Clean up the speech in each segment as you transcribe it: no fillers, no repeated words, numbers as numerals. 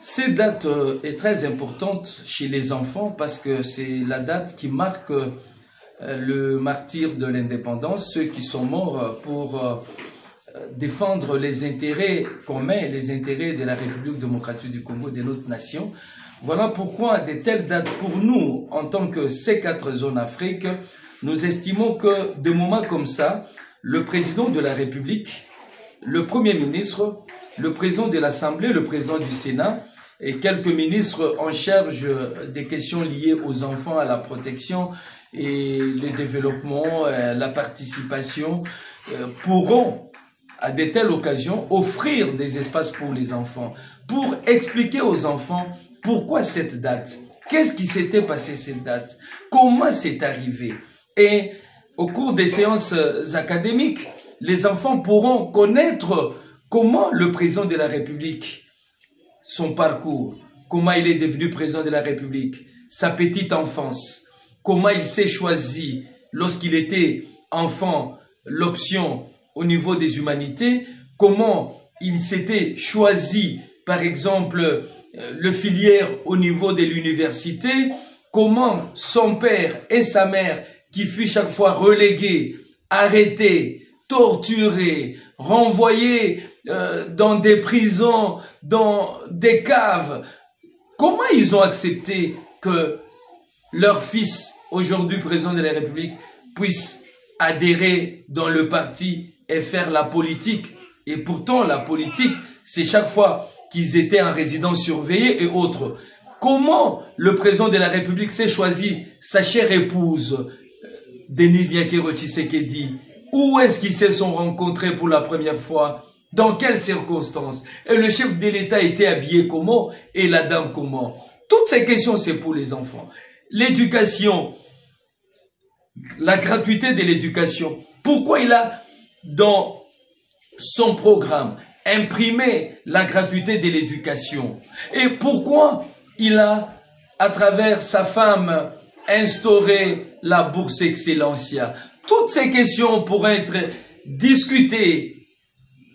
Cette date est très importante chez les enfants parce que c'est la date qui marque le martyre de l'indépendance, ceux qui sont morts pour défendre les intérêts communs, les intérêts de la République démocratique du Congo, de notre nation. Voilà pourquoi de telles dates pour nous, en tant que C4 Zone Afrique, nous estimons que de moments comme ça, le président de la République, le Premier ministre, le président de l'Assemblée, le président du Sénat et quelques ministres en charge des questions liées aux enfants, à la protection et le développement, la participation, pourront à de telles occasions offrir des espaces pour les enfants, pour expliquer aux enfants pourquoi cette date, qu'est-ce qui s'était passé cette date, comment c'est arrivé. Et au cours des séances académiques, les enfants pourront connaître comment le président de la République, son parcours, comment il est devenu président de la République, sa petite enfance, comment il s'est choisi lorsqu'il était enfant, l'option au niveau des humanités, comment il s'était choisi, par exemple, le filière au niveau de l'université, comment son père et sa mère, qui fut chaque fois relégué, arrêté, torturé, renvoyé dans des prisons, dans des caves. Comment ils ont accepté que leur fils, aujourd'hui président de la République, puisse adhérer dans le parti et faire la politique? Et pourtant, la politique, c'est chaque fois qu'ils étaient en résidence surveillée et autres. Comment le président de la République s'est choisi sa chère épouse, Denise Nyakero Tshisekedi? Où est-ce qu'ils se sont rencontrés pour la première fois? Dans quelles circonstances? Et le chef de l'État était habillé comment? Et la dame comment? Toutes ces questions, c'est pour les enfants. L'éducation, la gratuité de l'éducation. Pourquoi il a, dans son programme, imprimé la gratuité de l'éducation? Et pourquoi il a, à travers sa femme, instauré la bourse Excellencia? Toutes ces questions pourraient être discutées,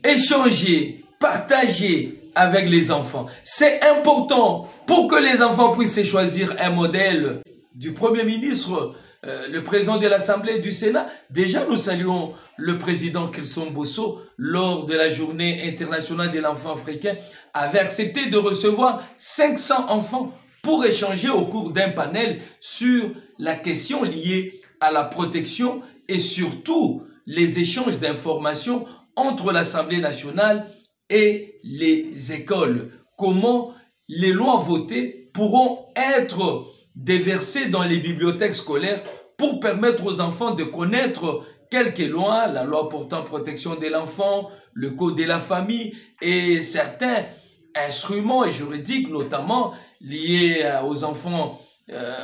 échangées, partagées avec les enfants. C'est important pour que les enfants puissent choisir un modèle du Premier ministre, le président de l'Assemblée, du Sénat. Déjà, nous saluons le président Christon Bosso lors de la journée internationale de l'enfant africain, avait accepté de recevoir 500 enfants pour échanger au cours d'un panel sur la question liée à la protection et surtout les échanges d'informations entre l'Assemblée nationale et les écoles. Comment les lois votées pourront être déversées dans les bibliothèques scolaires pour permettre aux enfants de connaître quelques lois, la loi portant protection de l'enfant, le code de la famille et certains instruments juridiques, notamment liés aux enfants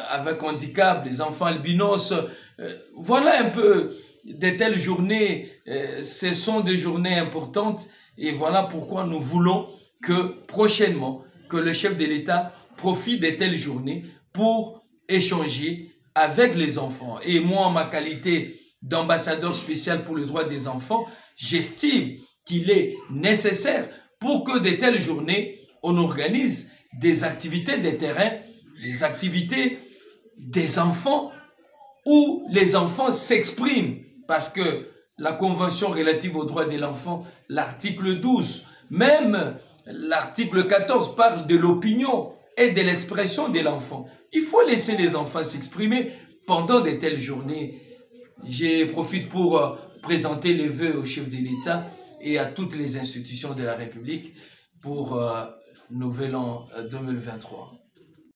avec handicap, les enfants albinos. Voilà un peu de telles journées, ce sont des journées importantes et voilà pourquoi nous voulons que prochainement, que le chef de l'État profite de telles journées pour échanger avec les enfants. Et moi, en ma qualité d'ambassadeur spécial pour le droit des enfants, j'estime qu'il est nécessaire pour que de telles journées, on organise des activités de terrain, des activités des enfants où les enfants s'expriment. Parce que la Convention relative aux droits de l'enfant, l'article 12, même l'article 14 parle de l'opinion et de l'expression de l'enfant. Il faut laisser les enfants s'exprimer pendant de telles journées. Je profite pour présenter les vœux au chef de l'État et à toutes les institutions de la République pour Nouvel An 2023.